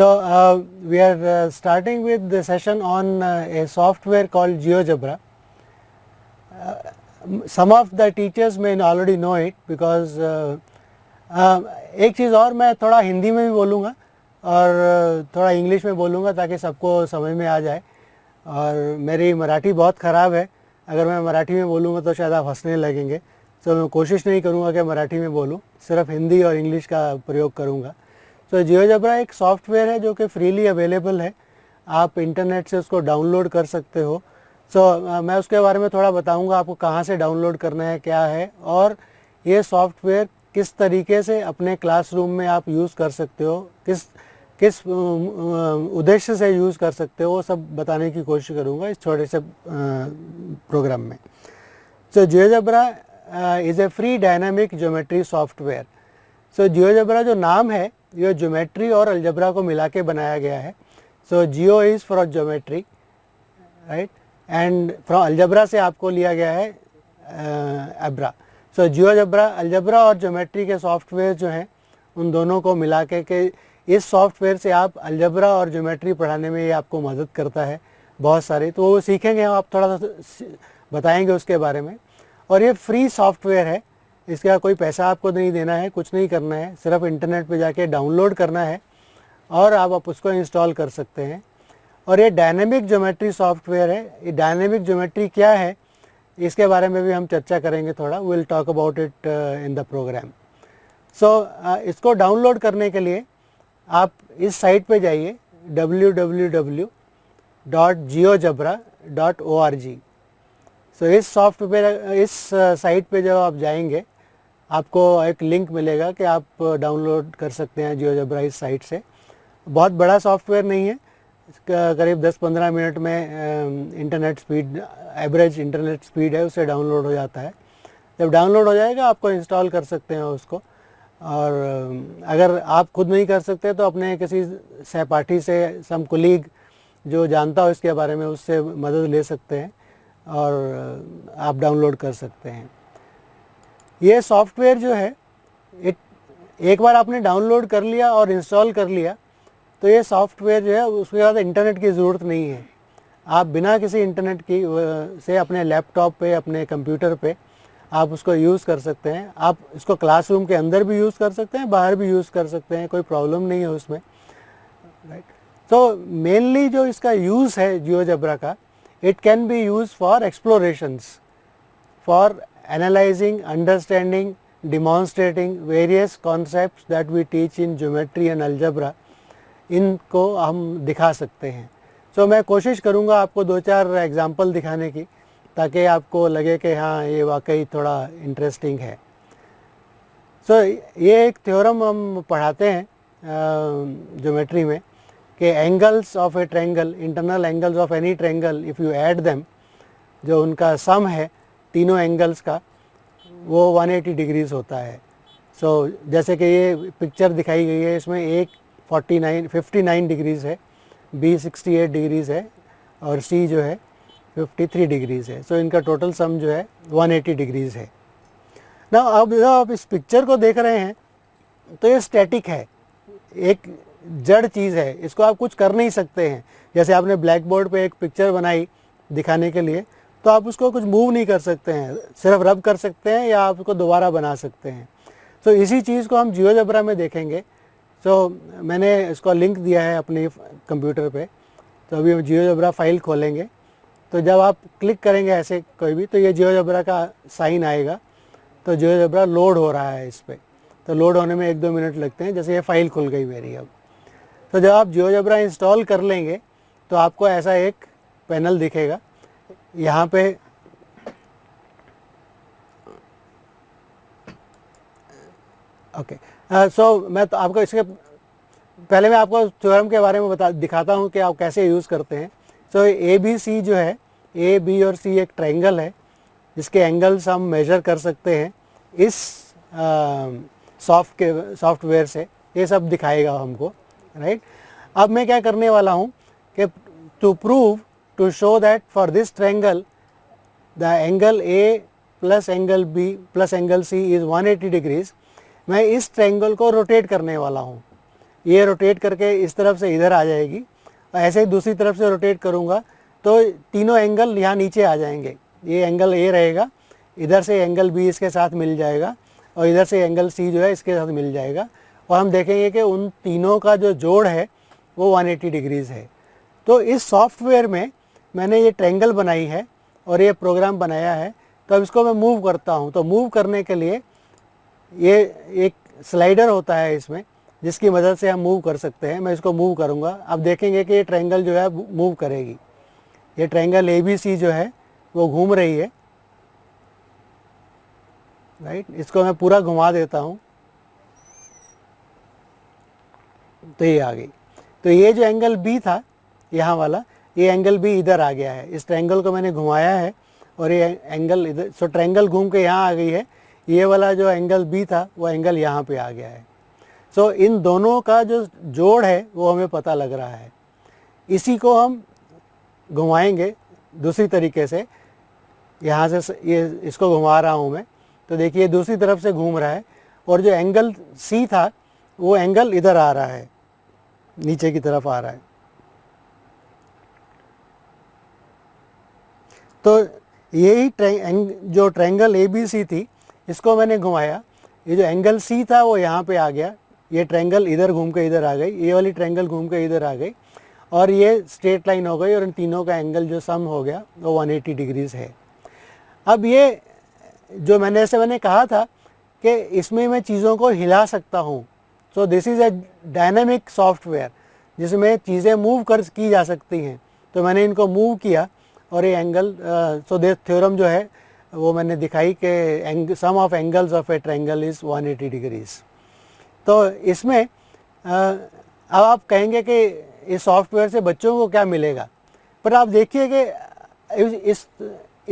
We are starting with the session on a software called GeoGebra. Some of the teachers may already know it because एक चीज़ और मैं थोड़ा हिंदी में भी बोलूँगा और थोड़ा इंग्लिश में बोलूँगा ताकि सबको समझ में आ जाए। और मेरी मराठी बहुत ख़राब है, अगर मैं मराठी में बोलूँगा तो शायद आप हंसने लगेंगे, तो मैं कोशिश नहीं करूँगा कि मराठी में बोलूँ, सिर्फ हिंदी और इंग्लिश का प्रयोग करूँगा। तो जियोजेब्रा एक सॉफ्टवेयर है जो कि फ्रीली अवेलेबल है, आप इंटरनेट से उसको डाउनलोड कर सकते हो। मैं उसके बारे में थोड़ा बताऊंगा आपको, कहाँ से डाउनलोड करना है, क्या है, और ये सॉफ्टवेयर किस तरीके से अपने क्लासरूम में आप यूज़ कर सकते हो, किस उद्देश्य से यूज़ कर सकते हो, वो सब बताने की कोशिश करूँगा इस छोटे से प्रोग्राम में। So GeoGebra is a free dynamic geometry software. So GeoGebra जो नाम है ये ज्योमेट्री और अलजेब्रा को मिला के बनाया गया है। So geo is for geometry, right, and from algebra से आपको लिया गया है एब्रा। सो जियोजेब्रा अलजेब्रा और ज्योमेट्री के सॉफ्टवेयर जो हैं उन दोनों को मिला के इस सॉफ्टवेयर से आप अलजेब्रा और ज्योमेट्री पढ़ाने में ये आपको मदद करता है बहुत सारे, तो वो सीखेंगे हम, आप थोड़ा सा बताएंगे उसके बारे में। और ये फ्री सॉफ्टवेयर है, इसका कोई पैसा आपको नहीं देना है, कुछ नहीं करना है, सिर्फ इंटरनेट पे जाके डाउनलोड करना है और आप उसको इंस्टॉल कर सकते हैं। और ये डायनेमिक ज्योमेट्री सॉफ्टवेयर है। ये डायनेमिक ज्योमेट्री क्या है इसके बारे में भी हम चर्चा करेंगे थोड़ा, will talk about it in the program. इसको डाउनलोड करने के लिए आप इस साइट पे जाइए www.geojebra.org। इस सॉफ्टवेयर इस साइट पे जब आप जाएंगे आपको एक लिंक मिलेगा कि आप डाउनलोड कर सकते हैं जियोजेब्रा इस साइट से। बहुत बड़ा सॉफ्टवेयर नहीं है, करीब 10-15 मिनट में internet speed, average internet speed है, उससे डाउनलोड हो जाता है। जब डाउनलोड हो जाएगा आपको इंस्टॉल कर सकते हैं उसको। और अगर आप खुद नहीं कर सकते तो अपने किसी सहपाठी से, सम कुलीग जो जानता हो इसके बारे में, उससे मदद ले सकते हैं और आप डाउनलोड कर सकते हैं। ये सॉफ्टवेयर जो है एक बार आपने डाउनलोड कर लिया और इंस्टॉल कर लिया तो ये सॉफ्टवेयर जो है उसके बाद इंटरनेट की ज़रूरत नहीं है। आप बिना किसी इंटरनेट की से अपने लैपटॉप पे, अपने कंप्यूटर पे आप उसको यूज़ कर सकते हैं। आप इसको क्लासरूम के अंदर भी यूज़ कर सकते हैं, बाहर भी यूज़ कर सकते हैं, कोई प्रॉब्लम नहीं है उसमें, राइट। तो मेनली जो इसका यूज़ है जियोजेब्रा का, it can be use for explorations, for analysing, understanding, demonstrating various concepts that we teach in geometry and algebra. इनको हम दिखा सकते हैं। मैं कोशिश करूँगा आपको 2-4 एग्जांपल दिखाने की, ताकि आपको लगे कि हाँ ये वाकई थोड़ा इंटरेस्टिंग है। ये एक थ्योरम हम पढ़ाते हैं ज्योमेट्री में कि angles of a triangle, internal angles of any triangle, if you add them, जो उनका सम है तीनों एंगल्स का, वो 180 डिग्रीज होता है। जैसे कि ये पिक्चर दिखाई गई है, इसमें एक 59 डिग्रीज़ है, बी 68 डिग्रीज़ है और सी जो है 53 डिग्रीज़ है। इनका टोटल सम जो है 180 डिग्रीज़ है ना। अब जब आप इस पिक्चर को देख रहे हैं तो ये स्टैटिक है, एक जड़ चीज़ है, इसको आप कुछ कर नहीं सकते हैं। जैसे आपने ब्लैक बोर्ड पे एक पिक्चर बनाई दिखाने के लिए, तो आप उसको कुछ मूव नहीं कर सकते हैं, सिर्फ रब कर सकते हैं या आप उसको दोबारा बना सकते हैं। इसी चीज़ को हम जियोजेब्रा में देखेंगे। मैंने इसको लिंक दिया है अपने कंप्यूटर पे। अभी हम जियोजेब्रा फाइल खोलेंगे, तो जब आप क्लिक करेंगे ऐसे कोई भी, तो ये जियोजेब्रा का साइन आएगा, तो जियोजेब्रा लोड हो रहा है इस पर। तो लोड होने में 1-2 मिनट लगते हैं। जैसे ये फाइल खुल गई मेरी अब, तो जब आप जियोजेब्रा इंस्टॉल कर लेंगे तो आपको ऐसा एक पैनल दिखेगा। यहाँ पे ओके, मैं तो आपको इसके पहले मैं आपको थ्योरम के बारे में दिखाता हूँ कि आप कैसे यूज़ करते हैं। ABC जो है, A, B और C एक ट्रायंगल है जिसके एंगल्स हम मेजर कर सकते हैं इस सॉफ्टवेयर से। ये सब दिखाएगा हमको, राइट। अब मैं क्या करने वाला हूँ कि to show that for this triangle the angle A plus angle B plus angle C is 180 degrees, मैं इस ट्रायंगल को रोटेट करने वाला हूँ। ये रोटेट करके इस तरफ से इधर आ जाएगी, और ऐसे ही दूसरी तरफ से रोटेट करूँगा तो तीनों एंगल यहाँ नीचे आ जाएंगे। ये एंगल ए रहेगा, इधर से एंगल बी इसके साथ मिल जाएगा, और इधर से एंगल सी जो है इसके साथ मिल जाएगा, और हम देखेंगे कि उन तीनों का जो जोड़ है वो 180 डिग्रीज़ है। तो इस सॉफ्टवेयर में मैंने ये ट्रायंगल बनाई है और ये प्रोग्राम बनाया है। तो अब इसको मैं मूव करता हूँ, तो मूव करने के लिए ये एक स्लाइडर होता है इसमें, जिसकी मदद से हम मूव कर सकते हैं। मैं इसको मूव करूँगा, अब देखेंगे कि ये ट्रायंगल जो है मूव करेगी। ये ट्रायंगल ABC जो है वो घूम रही है, राइट। इसको मैं पूरा घुमा देता हूँ तो ये आ गई। तो ये जो एंगल B था यहाँ वाला, ये एंगल B इधर आ गया है। इस ट्रायंगल को मैंने घुमाया है और ये एंगल इधर, सो ट्रायंगल घूम के यहाँ आ गई है। ये वाला जो एंगल B था वो एंगल यहाँ पे आ गया है। सो इन दोनों का जो जोड़ है वो हमें पता लग रहा है। इसी को हम घुमाएंगे दूसरी तरीके से। यहाँ से ये इसको घुमा रहा हूँ मैं, तो देखिए दूसरी तरफ से घूम रहा है, और जो एंगल C था वो एंगल इधर आ रहा है, नीचे की तरफ आ रहा है। तो यही जो ट्रायंगल ABC थी इसको मैंने घुमाया, ये जो एंगल C था वो यहाँ पे आ गया, ये ट्रायंगल इधर घूम के इधर आ गई, ये वाली ट्रायंगल घूम के इधर आ गई, और ये स्ट्रेट लाइन हो गई, और इन तीनों का एंगल जो सम हो गया वो 180 डिग्रीज़ है। अब ये जो मैंने कहा था कि इसमें मैं चीज़ों को हिला सकता हूँ। So this is a dynamic software जिसमें चीज़ें मूव की जा सकती हैं। तो मैंने इनको मूव किया और ये एंगल, सो दिस थ्योरम जो है वो मैंने दिखाई कि sum of angles of a triangle is 180 degrees. तो इसमें अब आप कहेंगे कि इस सॉफ्टवेयर से बच्चों को क्या मिलेगा, पर आप देखिए कि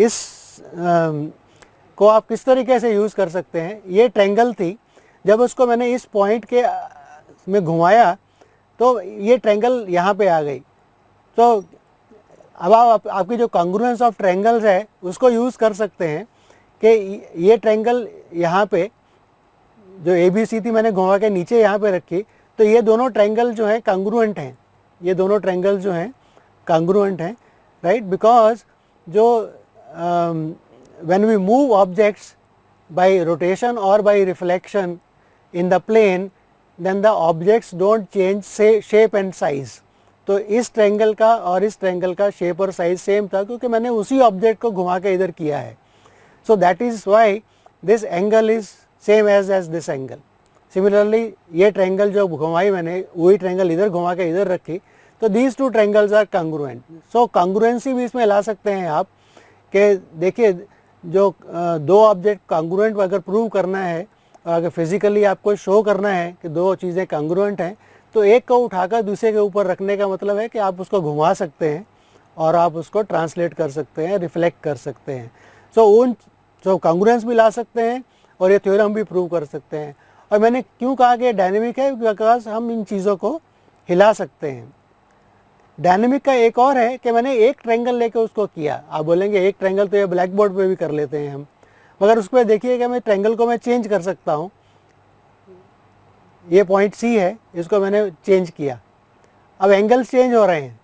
इस को आप किस तरीके से यूज़ कर सकते हैं। ये ट्रायंगल थी, जब उसको मैंने इस पॉइंट के में घुमाया तो ये ट्रायंगल यहाँ पे आ गई। तो अब आपकी जो कॉन्ग्रुएंस ऑफ ट्रायंगल्स है उसको यूज़ कर सकते हैं कि ये ट्रायंगल यहाँ पे जो ABC थी मैंने घुमा के नीचे यहाँ पे रखी, तो ये दोनों ट्रायंगल जो हैं कॉन्ग्रुएंट हैं, ये दोनों ट्रायंगल जो हैं कॉन्ग्रुएंट हैं, राइट। बिकॉज जो when we move objects by rotation or by reflection in the plane, then the objects don't change shape and size. तो इस ट्रायंगल का और इस ट्रायंगल का शेप और साइज सेम था, क्योंकि मैंने उसी ऑब्जेक्ट को घुमा के इधर किया है। So that is why this angle is same as this angle. Similarly ये ट्रायंगल जो घुमाई मैंने, वही ट्रायंगल इधर घुमा के इधर रखी, तो these two triangles are congruent. So congruency भी इसमें ला सकते हैं आप कि देखिए जो दो ऑब्जेक्ट कॉन्ग्रुएंट अगर प्रूव करना है, और अगर फिजिकली आपको शो करना है कि दो चीज़ें कॉन्ग्रुएंट हैं, तो एक को उठाकर दूसरे के ऊपर रखने का मतलब है कि आप उसको घुमा सकते हैं और आप उसको ट्रांसलेट कर सकते हैं, रिफ्लेक्ट कर सकते हैं। सो कॉन्ग्रुएंस भी ला सकते हैं और ये थ्योरम भी प्रूव कर सकते हैं। और मैंने क्यों कहा कि डायनेमिक है, बिकॉज हम इन चीज़ों को हिला सकते हैं। डायनेमिक का एक और है कि मैंने एक ट्रायंगल लेके उसको किया। आप बोलेंगे एक ट्रायंगल तो ये ब्लैक बोर्ड पे भी कर लेते हैं हम, मगर उस पर देखिए कि मैं ट्रायंगल को मैं चेंज कर सकता हूँ। ये पॉइंट C है, इसको मैंने चेंज किया, अब एंगल्स चेंज हो रहे हैं,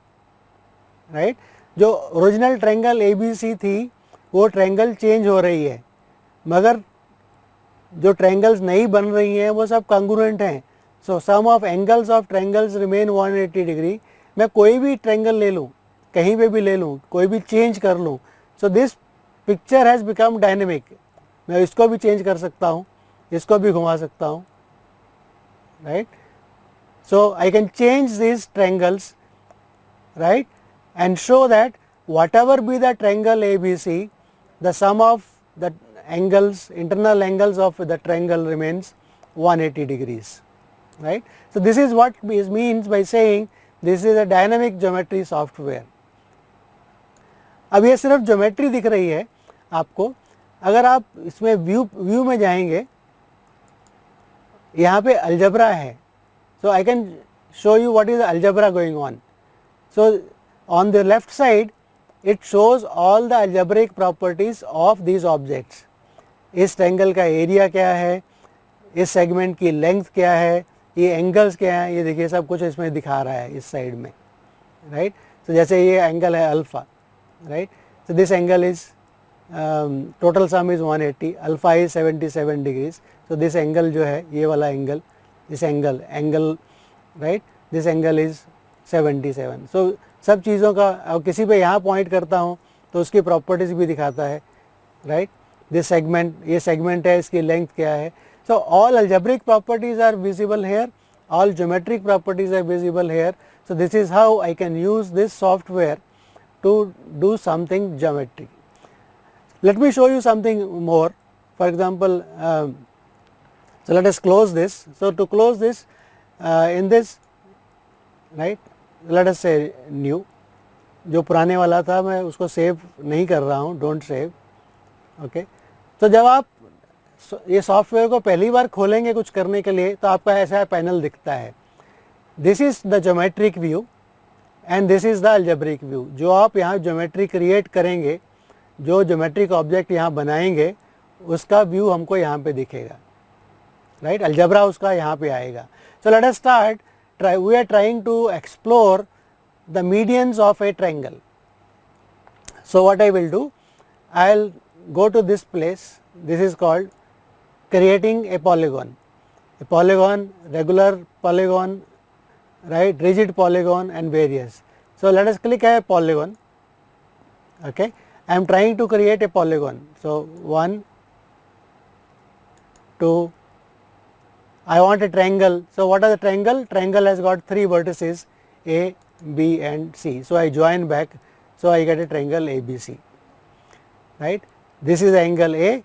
राइट। जो ओरिजिनल ट्रायंगल ABC थी वो ट्रायंगल चेंज हो रही है, मगर जो ट्रायंगल्स नहीं बन रही हैं वो सब कॉन्ग्रुएंट हैं। So sum of angles of triangles remain 180 degree. मैं कोई भी ट्रायंगल ले लूँ, कहीं पे भी ले लूँ, कोई भी चेंज कर लूँ, so this picture has become dynamic. मैं इसको भी चेंज कर सकता हूँ, इसको भी घुमा सकता हूँ, right. So I can change this triangles, right, and show that whatever be the triangle ABC, the sum of the angles, internal angles of the triangle remains 180 degrees, right. So this is what is means by saying this is a dynamic geometry software. अब ये सिर्फ geometry दिख रही है आपको। अगर आप इसमें व्यू में जाएंगे, यहाँ पे अलजेब्रा है, so I can show you what is the algebra going on. So on the left side it shows all the algebraic properties of these objects. इस ट्रायंगल का एरिया क्या है, इस सेगमेंट की लेंथ क्या है, ये एंगल्स क्या हैं, ये देखिए सब कुछ इसमें दिखा रहा है इस साइड में, राइट. तो जैसे ये एंगल है alpha, right. So this angle is total sum is 180, alpha is 77 degrees. So this angle जो है ये वाला angle, this angle right, this angle is 77. So सब चीज़ों का अब किसी पे यहाँ पॉइंट करता हूँ तो उसकी प्रॉपर्टीज भी दिखाता है, राइट. दिस सेगमेंट, ये सेगमेंट है, इसकी लेंथ क्या है. So all algebraic properties are visible here, all geometric properties are visible here. So this is how I can use this software to do something geometric. Let me show you something more. For example, so let us close this. So to close this, in this, right, let us say new. जो पुराने वाला था मैं उसको save नहीं कर रहा हूँ, डोंट सेव, ओके. तो जब आप ये सॉफ्टवेयर को पहली बार खोलेंगे कुछ करने के लिए तो आपका ऐसा पैनल दिखता है. This is the geometric view and this is the algebraic view. जो आप यहाँ ज्योमेट्री क्रिएट करेंगे, जो ज्योमेट्रिक ऑब्जेक्ट यहाँ बनाएंगे, उसका व्यू हमको यहाँ पे दिखेगा, राइट. अलजेब्रा उसका यहाँ पे आएगा. So let us start. We are trying to explore the medians of a triangle. So what I will do, I will go to this place. This is called creating a polygon. A polygon, regular polygon, right, rigid polygon and various. So let us click a polygon. Okay, I am trying to create a polygon. So 1, 2, I want a triangle. So what are the triangle? Triangle has got 3 vertices A, B and C. So I join back. So I get a triangle ABC, right. This is the angle A,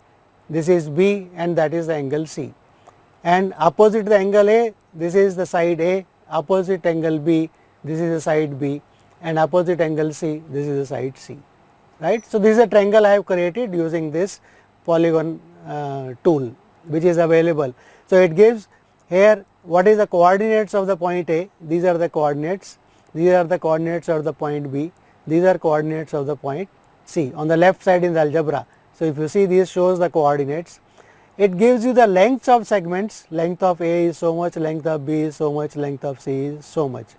this is B and that is the angle C. And opposite the angle A, this is the side A, opposite angle B, this is the side B, and opposite angle C, this is the side C, right. So this is a triangle I have created using this polygon tool which is available. So it gives here what is the coordinates of the point A, these are the coordinates, these are the coordinates of the point B, these are coordinates of the point C on the left side in the algebra. So if you see, this shows the coordinates. It gives you the lengths of segments, length of A is so much, length of B is so much, length of C is so much.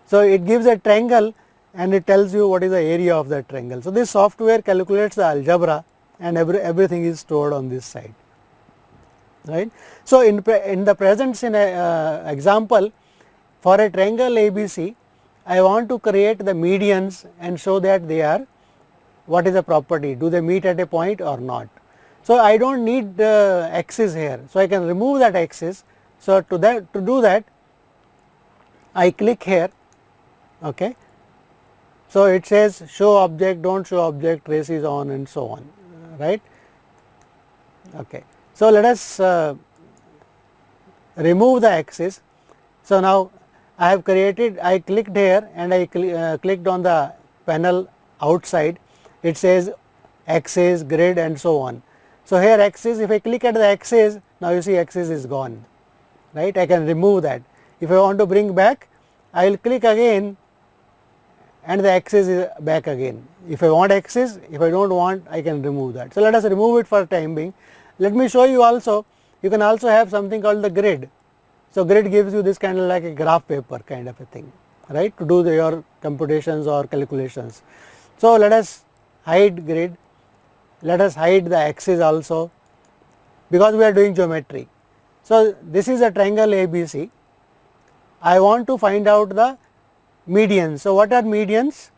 So it gives a triangle and it tells you what is the area of that triangle. So this software calculates the algebra and everything is stored on this side, right. So in the present example, for a triangle ABC, I want to create the medians and show that they are, what is the property, do they meet at a point or not. So I do not need axis here, so I can remove that axis. So to do that I click here, okay. So it says show object, don't show object, trace is on and so on, right. Okay. So let us remove the axis. So now I have created, I clicked here and I clicked on the panel outside. It says axis, grid and so on. So here axis, if I click at the axis, now you see axis is gone, right. I can remove that. If I want to bring back, I will click again and the axis is back again. If I want axis, if I do not want, I can remove that. So let us remove it for time being. Let me show you also, you can also have something called the grid. So grid gives you this kind of like a graph paper kind of a thing, right, to do your computations or calculations. So let us hide grid, let us hide the axis also, because we are doing geometry. So this is a triangle ABC. I want to find out the medians. So what are medians?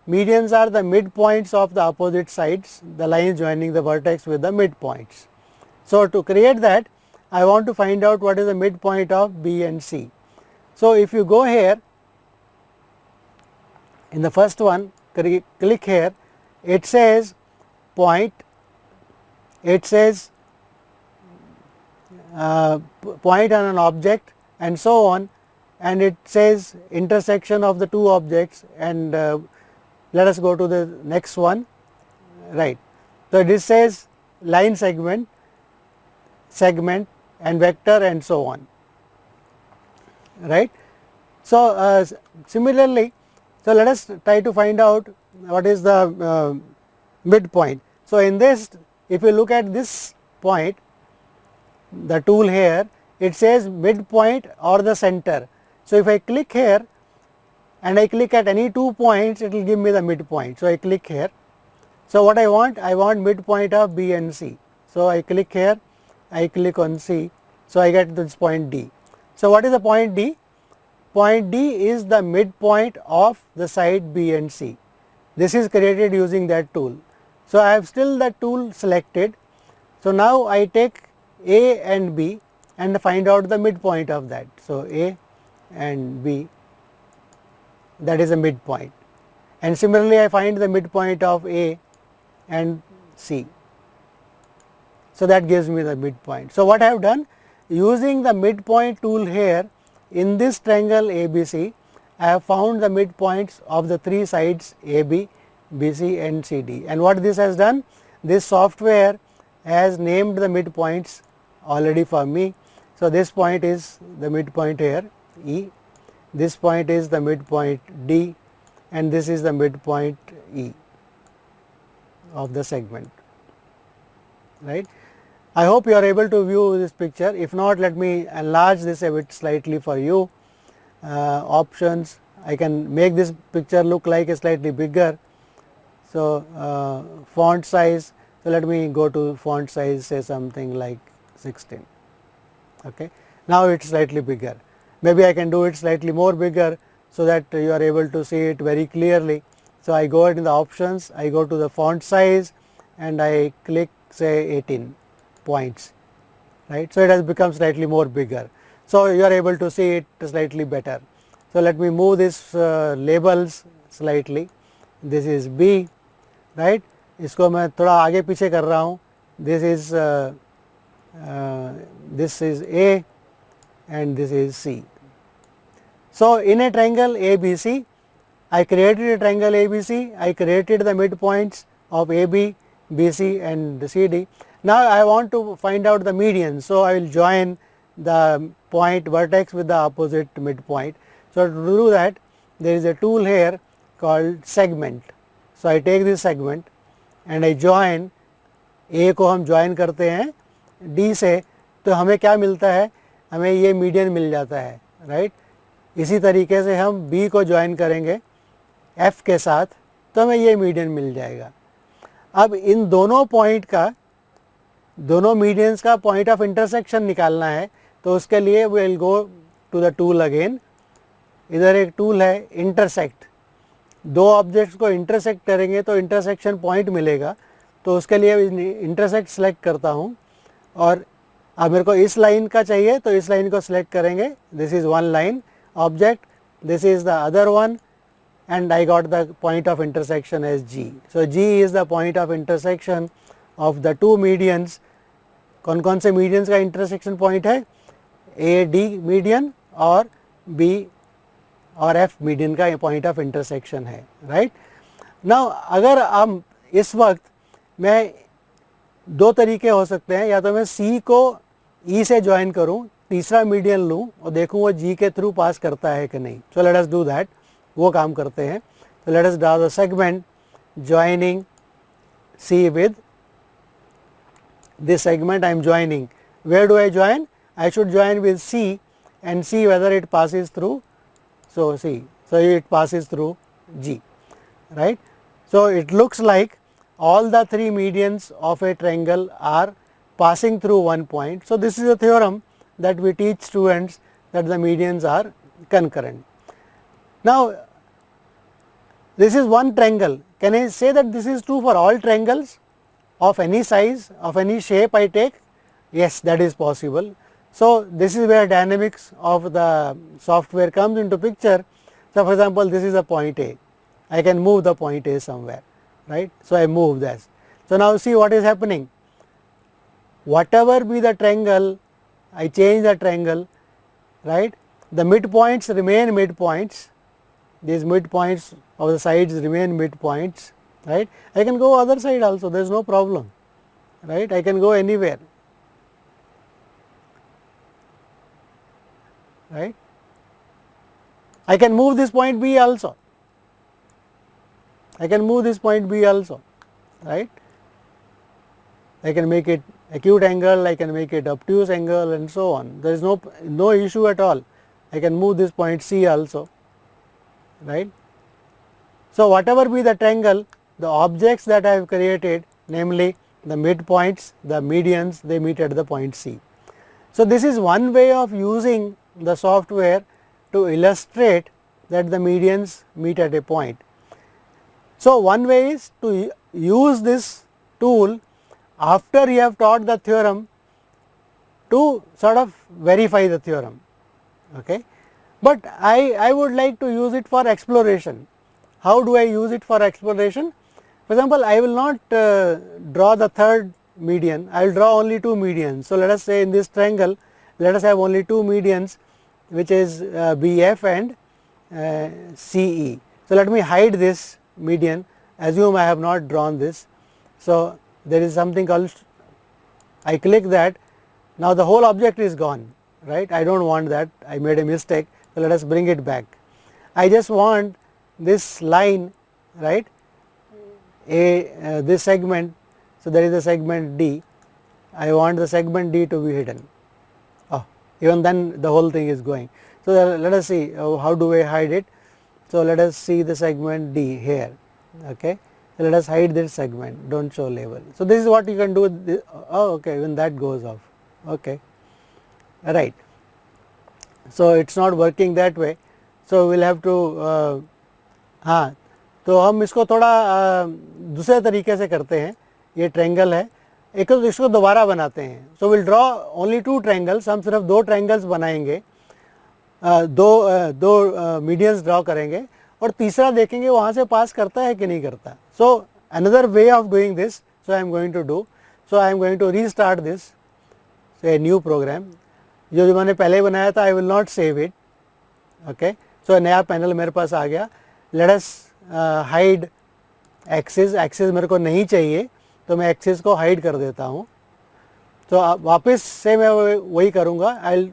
Medians are the midpoints of the opposite sides, the lines joining the vertex with the midpoints. So to create that, I want to find out what is the midpoint of B and C. So if you go here, in the first one, click here, it says point, it says point on an object and so on, and it says intersection of the two objects, and let us go to the next one, right. So this says line segment, segment and vector and so on, right. So similarly, so let us try to find out what is the midpoint. So in this, if you look at this point, the tool here, it says midpoint or the center. So if I click here and I click at any 2 points, it will give me the midpoint. So I click here. So what I want midpoint of B and C. So I click here, I click on C, so I get this point D. So what is the point D? Point D is the midpoint of the side B and C. This is created using that tool. So I have still that tool selected. So now I take A and B and find out the midpoint of that. So A and B, that is a midpoint, and similarly I find the midpoint of A and C. So that gives me the midpoint. So what I have done, using the midpoint tool here in this triangle ABC, I have found the midpoints of the 3 sides AB, BC and CD. And what this has done, this software has named the midpoints already for me. So this point is the midpoint here E, this point is the midpoint D, and this is the midpoint E of the segment, right. I hope you are able to view this picture. If not, let me enlarge this a bit slightly for you. Options, I can make this picture look like a slightly bigger. So font size, so let me go to font size, say something like 16. Okay. Now it is slightly bigger. Maybe I can do it slightly more bigger so that you are able to see it very clearly. So I go into the options, I go to the font size and I click say 18 points, right. So it has become slightly more bigger. So you are able to see it slightly better. So let me move this labels slightly. This is B, right. इसको मैं थोड़ा आगे पीछे कर रहा हूँ. This is A and this is C. So in a triangle ABC, I created a triangle ABC, I created the midpoints of AB, BC and CD. Now I want to find out the median, so I will join the point vertex with the opposite midpoint. So to do that, there is a tool here called segment. So I take this segment and I join, A को हम join करते हैं D से, तो हमें क्या मिलता है, हमें ये मीडियन मिल जाता है, राइट. इसी तरीके से हम B को ज्वाइन करेंगे F के साथ, तो हमें ये मीडियन मिल जाएगा. अब इन दोनों पॉइंट का, दोनों मीडियंस का पॉइंट ऑफ इंटरसेक्शन निकालना है, तो उसके लिए we will go to the tool again. इधर एक टूल है इंटरसेक्ट. दो ऑब्जेक्ट्स को इंटरसेक्ट करेंगे तो इंटरसेक्शन पॉइंट मिलेगा, तो उसके लिए इंटरसेक्ट सेलेक्ट करता हूँ. और अब मेरे को इस लाइन का चाहिए तो इस लाइन को सिलेक्ट करेंगे. This is one line object, this is the other one, and I got the point of intersection as G. So G is the point of intersection of the two medians. कौन कौन से medians का intersection point है, A D median और B और F median का point of intersection है, right. Now अगर हम इस वक्त मैं दो तरीके हो सकते हैं, या तो मैं C को E से ज्वाइन करूं, तीसरा मीडियन लूं और देखूं वो G के थ्रू पास करता है कि नहीं. So let us do that. वो काम करते हैं. So let us draw the segment joining C with this segment I am joining. Where do I join? I should join with C and see whether it passes through. So C, so it passes through G, right. So it looks like all the three medians of a triangle are passing through one point. So this is a theorem that we teach students, that the medians are concurrent. Now this is one triangle. Can I say that this is true for all triangles of any size, of any shape I take? Yes, that is possible. So this is where dynamics of the software comes into picture. So for example, this is a point A. I can move the point A somewhere, right. So I move this. So now see what is happening. Whatever be the triangle, I change the triangle, right. The midpoints remain midpoints. These midpoints of the sides remain midpoints, right. I can go other side also, there is no problem, right. I can go anywhere, right. I can move this point B also. I can move this point B also, right. I can make it acute angle, I can make it obtuse angle and so on. There is no issue at all. I can move this point C also, right. So, whatever be the triangle, the objects that I have created, namely the midpoints, the medians, they meet at the point C. So, this is one way of using the software to illustrate that the medians meet at a point. So, one way is to use this tool after you have taught the theorem to sort of verify the theorem. Okay. But I would like to use it for exploration. How do I use it for exploration? For example, I will not draw the third median, I will draw only two medians. So, let us say in this triangle, let us have only two medians, which is BF and CE. So, let me hide this median, assume I have not drawn this. So, there is something called, I click that, now the whole object is gone, right. I do not want that, I made a mistake. So, let us bring it back. I just want this line, right, this segment. So, there is a segment D, I want the segment D to be hidden. Oh, even then the whole thing is going. So, let us see how do I hide it. So, let us see the segment D here. Okay. So, let us hide this segment, do not show label. So, this is what you can do with this. Oh, okay, even that goes off. Okay, right. So, it is not working that way. So, we will have to हाँ, तो हम इसको थोड़ा दूसरे तरीके से करते हैं. ये ट्रायंगल है, एक तो इसको दोबारा बनाते हैं. So will draw only two triangles, हम सिर्फ दो ट्रायंगल्स बनाएंगे, दो मीडियंस ड्रॉ करेंगे और तीसरा देखेंगे वहाँ से पास करता है कि नहीं करता. So another way of doing this, so I am going to do, so I am going to restart this, so a new program. जो मैंने पहले बनाया था, I will not save it. Okay, so नया पैनल मेरे पास आ गया. Let us hide axis, axis मेरे को नहीं चाहिए तो मैं एक्सिस को हाइड कर देता हूँ. तो वापस से मैं वही करूँगा, आई will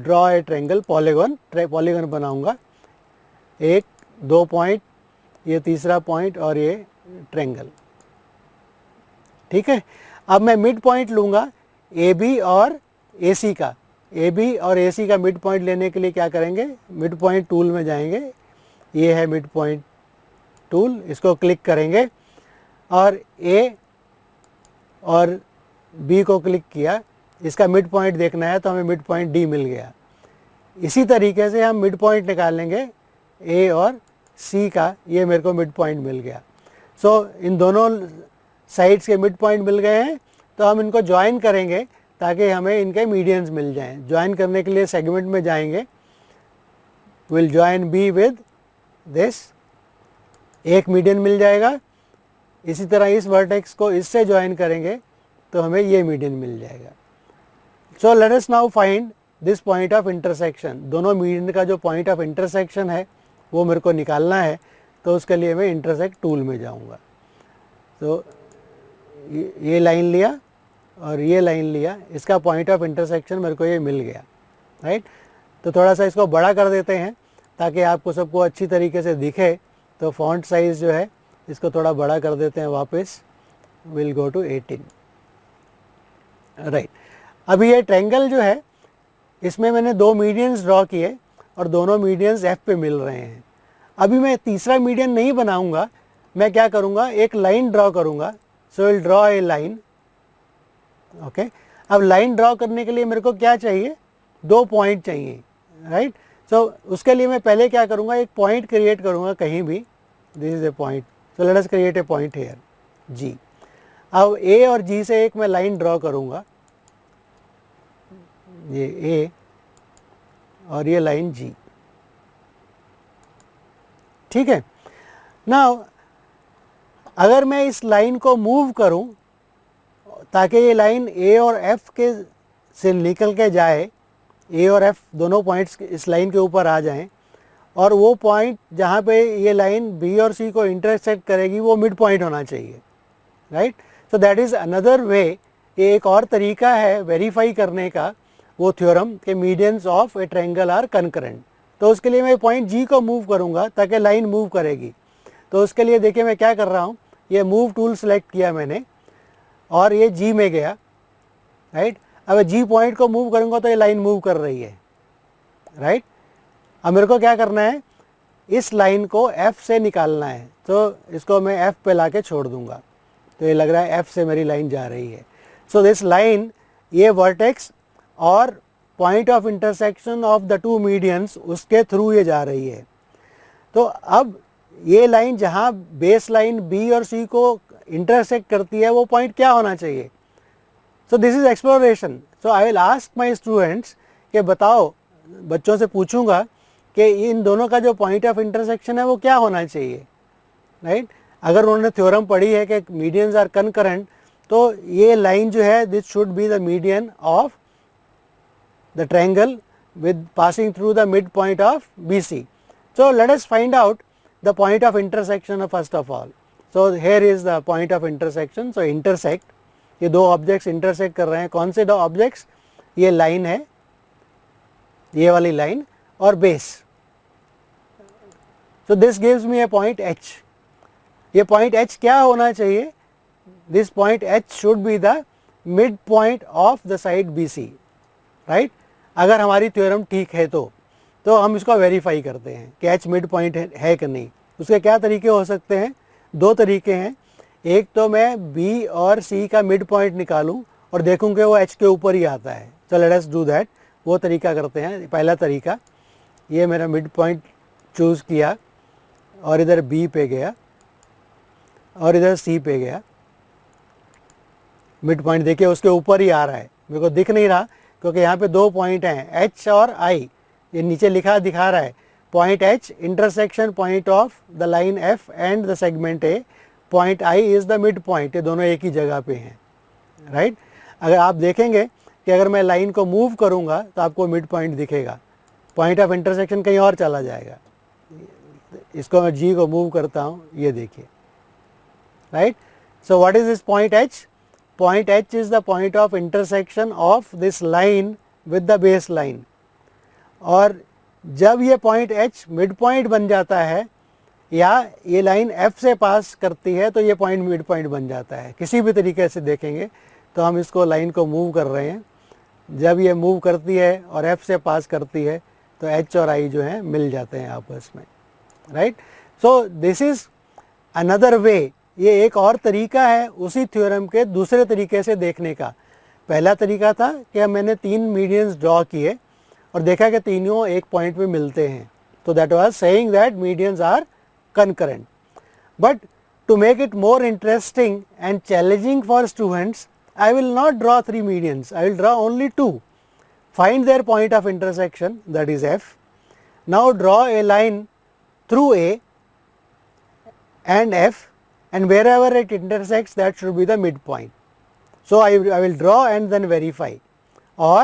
draw a triangle, polygon बनाऊँगा, एक दो पॉइंट, ये तीसरा पॉइंट और ये ट्रायंगल. ठीक है. अब मैं मिड पॉइंट लूँगा ए बी और ए सी का. ए बी और ए सी का मिड पॉइंट लेने के लिए क्या करेंगे, मिड पॉइंट टूल में जाएंगे, ये है मिड पॉइंट टूल, इसको क्लिक करेंगे और ए और बी को क्लिक किया, इसका मिड पॉइंट देखना है तो हमें मिड पॉइंट डी मिल गया. इसी तरीके से हम मिड पॉइंट निकाल लेंगे ए और सी का, ये मेरे को मिड पॉइंट मिल गया. सो इन दोनों साइड्स के मिड पॉइंट मिल गए हैं, तो हम इनको ज्वाइन करेंगे ताकि हमें इनके मीडियंस मिल जाएं. ज्वाइन करने के लिए सेगमेंट में जाएंगे, will join be with this, एक मीडियन मिल जाएगा. इसी तरह इस वर्टेक्स को इससे ज्वाइन करेंगे तो हमें ये मीडियन मिल जाएगा. सो let us now find this point of intersection. दोनों मीडियन का जो पॉइंट ऑफ इंटरसेक्शन है वो मेरे को निकालना है, तो उसके लिए मैं इंटरसेक्ट टूल में जाऊंगा. तो ये लाइन लिया और ये लाइन लिया, इसका पॉइंट ऑफ इंटरसेक्शन मेरे को ये मिल गया, राइट. तो थोड़ा सा इसको बड़ा कर देते हैं ताकि आपको सबको अच्छी तरीके से दिखे. तो फॉन्ट साइज़ जो है इसको थोड़ा बड़ा कर देते हैं वापस, विल गो टू 18, राइट. अभी ये ट्रायंगल जो है इसमें मैंने दो मीडियंस ड्रॉ किए और दोनों मीडियंस एफ पे मिल रहे हैं. अभी मैं तीसरा मीडियन नहीं बनाऊंगा, मैं क्या करूंगा, एक लाइन ड्रॉ करूंगा. So will draw a line. Okay, अब लाइन ड्रॉ करने के लिए मेरे को क्या चाहिए, दो पॉइंट चाहिए, राइट. सो उसके लिए मैं पहले क्या करूंगा, एक पॉइंट क्रिएट करूंगा कहीं भी. This is a point, so let us create a point here G. अब ए और जी से एक मैं लाइन ड्रॉ करूंगा, ये ए और ये लाइन जी. ठीक है. नाउ अगर मैं इस लाइन को मूव करूं ताकि ये लाइन ए और एफ के से निकल के जाए, ए और एफ दोनों पॉइंट्स इस लाइन के ऊपर आ जाएं, और वो पॉइंट जहाँ पे ये लाइन बी और सी को इंटरसेक्ट करेगी वो मिड पॉइंट होना चाहिए, right. So that is another way. ये एक और तरीका है वेरीफाई करने का वो थ्योरम के medians of a triangle are concurrent. तो उसके लिए मैं पॉइंट जी को मूव करूँगा ताकि लाइन मूव करेगी. तो उसके लिए देखिए मैं क्या कर रहा हूँ, ये मूव टूल सेलेक्ट किया मैंने और ये जी में गया राइट। अब जी पॉइंट को मूव करूँगा तो ये लाइन मूव कर रही है, राइट। अब मेरे को क्या करना है, इस लाइन को F से निकालना है, तो इसको मैं F पे ला के छोड़ दूंगा, तो ये लग रहा है F से मेरी लाइन जा रही है। सो दिस लाइन, ये वर्टेक्स और point of intersection of the two medians उसके थ्रू ये जा रही है। तो अब ये लाइन जहाँ बेस लाइन B और C को इंटरसेक्ट करती है वो पॉइंट क्या होना चाहिए। So this is exploration. So I will ask my students कि बताओ, बच्चों से पूछूंगा कि इन दोनों का जो पॉइंट ऑफ इंटरसेक्शन है वो क्या होना चाहिए, राइट। अगर उन्होंने थ्योरम पढ़ी है कि मीडियंस आर कनकरेंट, तो ये लाइन जो है this should be the median of the triangle with passing through the midpoint of BC. So let us find out the point of intersection of first of all. So here is the point of intersection. So intersect, ये दो objects intersect कर रहे हैं। कौन से दो objects, ये line है, ये वाली लाइन, और base. So this gives me a point H. ये point H क्या होना चाहिए, this point H should be the midpoint of the side BC, right? अगर हमारी थ्योरम ठीक है तो हम इसको वेरीफाई करते हैं कि H मिड पॉइंट है कि नहीं। उसके क्या तरीके हो सकते हैं, दो तरीके हैं। एक तो मैं B और C का मिड पॉइंट निकालूं और देखूं कि वो H के ऊपर ही आता है। तो लेट अस डू दैट, वो तरीका करते हैं। पहला तरीका, ये मेरा मिड पॉइंट चूज़ किया और इधर B पे गया और इधर C पे गया। मिड पॉइंट देखिए उसके ऊपर ही आ रहा है, मेरे को दिख नहीं रहा क्योंकि यहाँ पे दो पॉइंट हैं H और I। ये नीचे दिखा रहा है point H intersection point of the line F and the segment A, point I is the mid point. ये दोनों एक ही जगह पे हैं, राइट। अगर आप देखेंगे कि अगर मैं लाइन को मूव करूँगा तो आपको मिड पॉइंट दिखेगा, पॉइंट ऑफ इंटरसेक्शन कहीं और चला जाएगा। इसको मैं G को मूव करता हूँ, ये देखिए, right. So what is this point H? Point H is the point of intersection of this line with the base line। और जब ये point H मिड पॉइंट बन जाता है या ये लाइन F से पास करती है तो ये पॉइंट मिड पॉइंट बन जाता है। किसी भी तरीके से देखेंगे तो हम इसको लाइन को मूव कर रहे हैं, जब ये मूव करती है और F से पास करती है तो H और I जो हैं मिल जाते हैं आपस में, right. So this is another way, ये एक और तरीका है उसी थ्योरम के दूसरे तरीके से देखने का। पहला तरीका था कि मैंने तीन मीडियंस ड्रॉ किए और देखा कि तीनों एक पॉइंट पे मिलते हैं, तो that was saying that medians are concurrent. But to make it more interesting and challenging for students, I will not draw three medians, I will draw only two. Find their point of intersection, that is F। Now draw a line through A and F, and wherever it intersects that should be the midpoint. So I will draw and then verify, or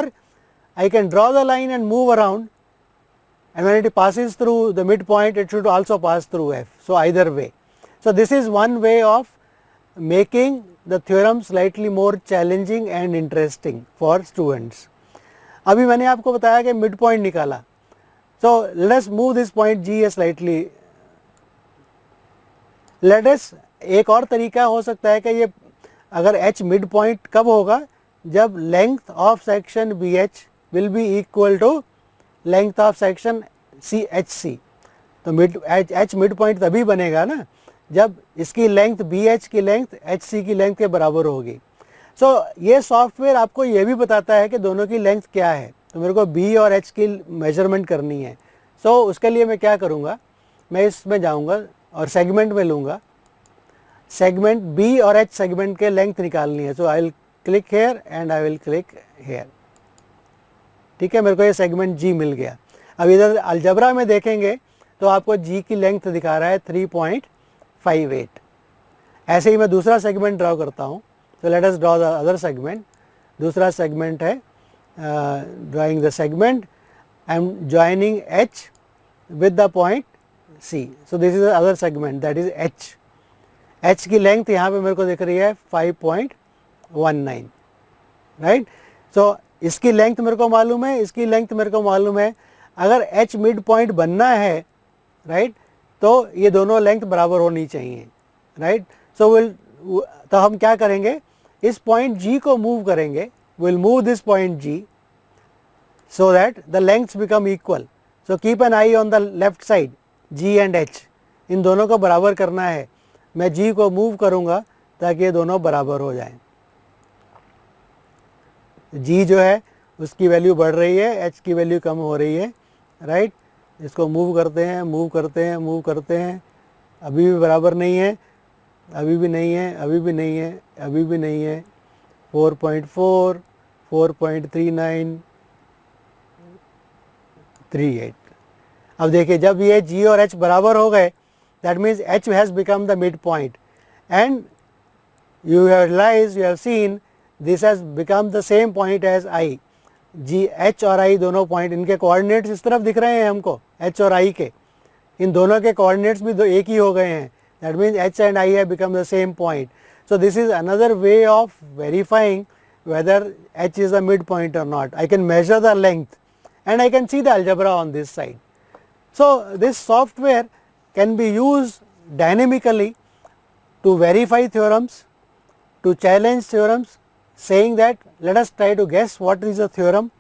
I can draw the line and move around, and when it passes through the midpoint it should also pass through F. So either way. So this is one way of making the theorem slightly more challenging and interesting for students. अभी मैंने आपको बताया कि mid point निकाला, so let us move this point G slightly. Let us, एक और तरीका हो सकता है कि ये अगर H मिड पॉइंट कब होगा, जब length of section BH will be equal to length of section HC। तो H मिड पॉइंट तभी बनेगा ना जब इसकी लेंथ BH की लेंथ HC की लेंथ के बराबर होगी। सो ये सॉफ्टवेयर आपको ये भी बताता है कि दोनों की लेंथ क्या है। तो मेरे को B और H की मेजरमेंट करनी है। सो उसके लिए मैं क्या करूँगा, मैं इसमें जाऊँगा और सेगमेंट में लूँगा, सेगमेंट B और H सेगमेंट के लेंथ निकालनी है। So I will click here and I will click here, ठीक है। मेरे को ये सेगमेंट G मिल गया। अब इधर अलजबरा में देखेंगे तो आपको G की लेंथ दिखा रहा है 3.58। ऐसे ही मैं दूसरा सेगमेंट ड्रॉ करता हूँ। तो let us draw the other segment. दूसरा सेगमेंट है drawing the segment, I am joining H with the point C। So this is the other segment, that is H। H की लेंथ यहाँ पे मेरे को दिख रही है 5.19, राइट। सो इसकी लेंथ मेरे को मालूम है, इसकी लेंथ मेरे को मालूम है। अगर H मिड पॉइंट बनना है, राइट, तो ये दोनों लेंथ बराबर होनी चाहिए, राइट। सो तो हम क्या करेंगे, इस पॉइंट G को मूव करेंगे we will move this point G so that the lengths become equal. So keep an eye on the left side, G and H, इन दोनों को बराबर करना है. मैं G को मूव करूँगा ताकि ये दोनों बराबर हो जाएं. G जो है उसकी वैल्यू बढ़ रही है, H की वैल्यू कम हो रही है, राइट. इसको मूव करते हैं, मूव करते हैं, मूव करते हैं. अभी भी बराबर नहीं है, अभी भी नहीं है, अभी भी नहीं है, अभी भी नहीं है. 4.4, 4.39, 38. अब देखिए जब ये G और H बराबर हो गए, that means H has become the midpoint, and you have realized, you have seen this has become the same point as I. G, H और I दोनों पॉइंट, इनके कोऑर्डिनेट्स इस तरफ दिख रहे हैं हमको, H और I के. इन दोनों के कोऑर्डिनेट्स भी दो एक ही हो गए हैं. That means H and I have become the same point. So this is another way of verifying whether H is a midpoint or not. I can measure the length and I can see the algebra on this side. So this software can be used dynamically to verify theorems, to challenge theorems, saying that let us try to guess what is a theorem,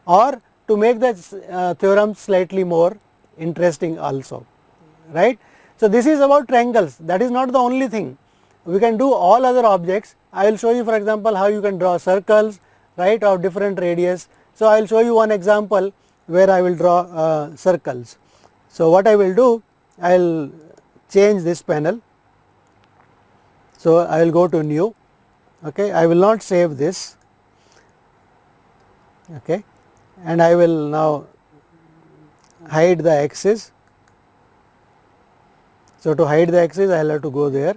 or to make the theorem slightly more interesting also, right. So this is about triangles. That is not the only thing. We can do all other objects. I will show you, for example, how you can draw circles, right, of different radius. So I will show you one example where I will draw circles. So what I will do, I will change this panel. So I will go to new. Okay, I will not save this. Okay, and I will now hide the axis. So to hide the axis, I will have to go there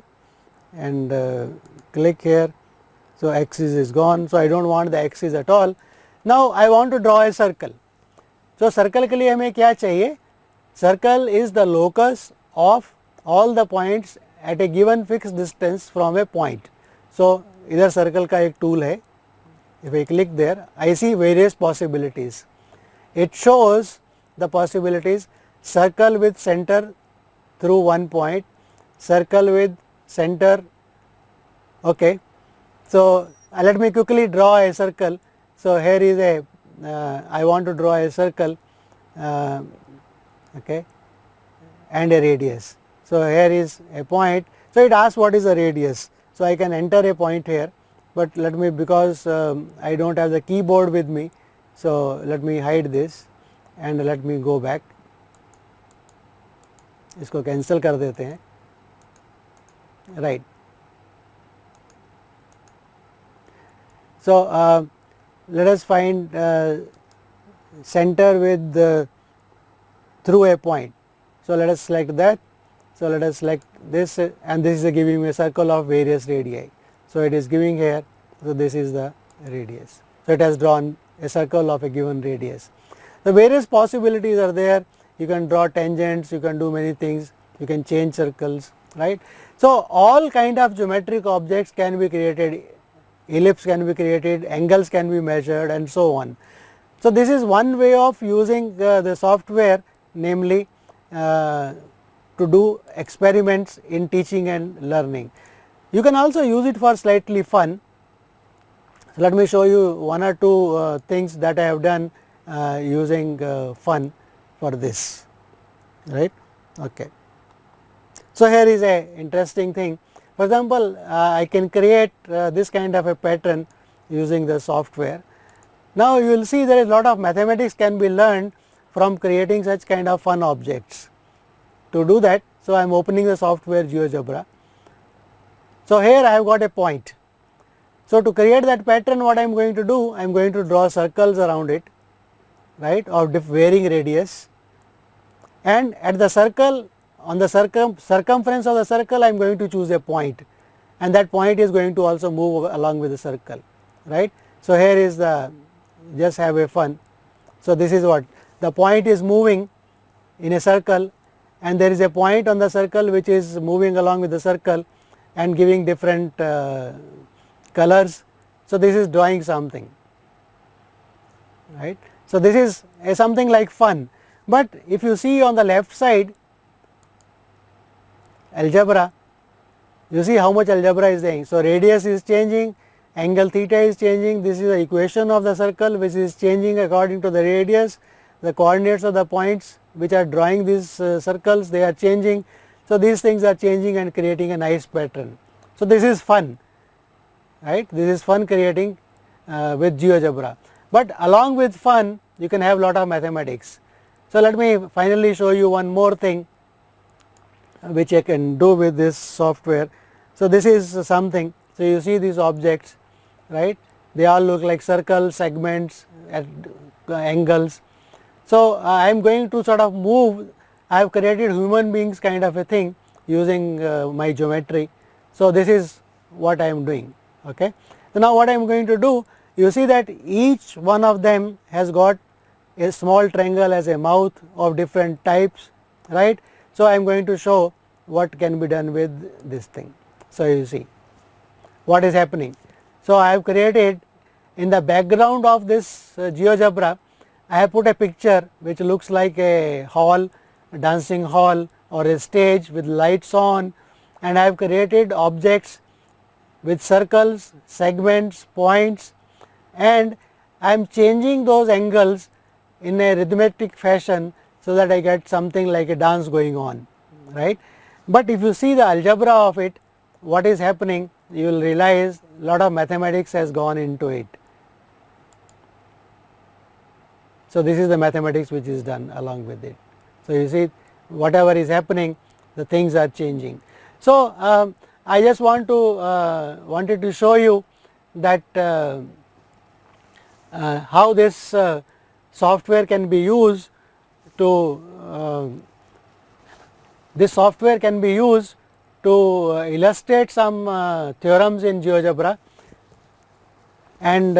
and click here. So axis is gone. So I don't want the axis at all. Now I want to draw a circle. So circle के लिए हमें क्या चाहिए? Circle is the locus of all the points at a given fixed distance from a point. So इधर circle का एक tool है. If I click there, I see various possibilities. It shows the possibilities: circle with center through one point, circle with center. Okay. So let me quickly draw a circle. So here is a I want to draw a circle, okay, and a radius. So here is a point. So it asks what is the radius. So I can enter a point here, but let me, because I don't have the keyboard with me, so let me hide this and let me go back. इसको cancel कर देते हैं, right. So let us find center with through a point. So let us select that. So let us select this, and this is giving me a circle of various radii. So it is giving here. So this is the radius. So it has drawn a circle of a given radius. The various possibilities are there. You can draw tangents, you can do many things, you can change circles, right. So all kind of geometric objects can be created, ellipse can be created, angles can be measured, and so on. So this is one way of using the software, namely to do experiments in teaching and learning. You can also use it for slightly fun. So let me show you one or two things that I have done using fun for this, right. Okay. So here is a interesting thing. For example, I can create this kind of a pattern using the software. Now you will see there is a lot of mathematics can be learned from creating such kind of fun objects. To do that, so I am opening the software GeoGebra. So here I have got a point. So to create that pattern, what I am going to do, I am going to draw circles around it, right, of varying radius, and at the circle, on the circumference of the circle, I am going to choose a point, and that point is going to also move along with the circle, right. So here is the, just have a fun. So this is what the point is moving in a circle, and there is a point on the circle which is moving along with the circle and giving different colors. So this is drawing something, right. So this is something like fun, but if you see on the left side algebra, you see how much algebra is saying. So radius is changing, angle theta is changing. This is the equation of the circle which is changing according to the radius. The coordinates of the points which are drawing these circles, they are changing. So, these things are changing and creating a nice pattern. So, this is fun, right. This is fun creating with GeoGebra, but along with fun you can have lot of mathematics. So, let me finally show you one more thing which I can do with this software. So, this is something. So, you see these objects, right, they all look like circles, segments, at angles. So, I am going to sort of move, I have created human beings kind of a thing using my geometry. So, this is what I am doing. Okay. So, now what I am going to do, you see that each one of them has got a small triangle as a mouth of different types, right. So, I am going to show what can be done with this thing. So, you see what is happening. So, I have created in the background of this GeoGebra, I have put a picture which looks like a hall, a dancing hall or a stage with lights on, and I have created objects with circles, segments, points, and I am changing those angles in a rhythmic fashion, so that I get something like a dance going on, right. But if you see the algebra of it, what is happening, you will realize lot of mathematics has gone into it. So, this is the mathematics which is done along with it. So, you see whatever is happening, the things are changing. So, I just wanted to show you that how this software can be used to illustrate some theorems in GeoGebra, and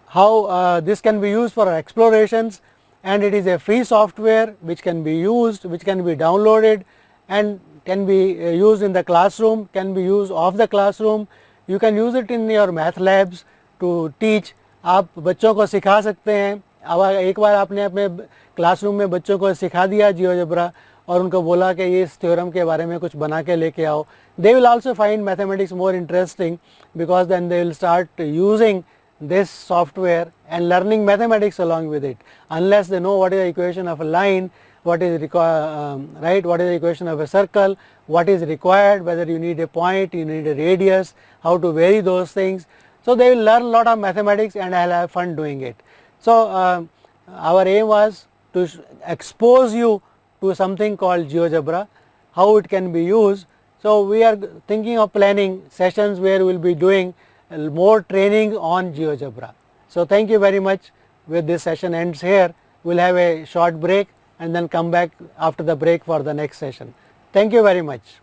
how this can be used for explorations, and it is a free software which can be used, which can be downloaded and can be used in the classroom, can be used off the classroom. You can use it in your math labs to teach. आप बच्चों को सिखा सकते हैं. अब एक बार आपने अपने क्लासरूम में बच्चों को सिखा दिया GeoGebra और उनको बोला कि ये इस थ्योरम के बारे में कुछ बना के लेके आओ, they will also find mathematics more interesting, because then they will start using this software and learning mathematics along with it. Unless they know what is the equation of a line, what is right, what is the equation of a circle, what is required, whether you need a point, you need a radius, how to vary those things. So, they will learn a lot of mathematics and I will have fun doing it. So, our aim was to expose you to something called GeoGebra, how it can be used. So, we are thinking of planning sessions where we will be doing more training on GeoGebra. So, thank you very much. With this session ends here, we will have a short break and then come back after the break for the next session. Thank you very much.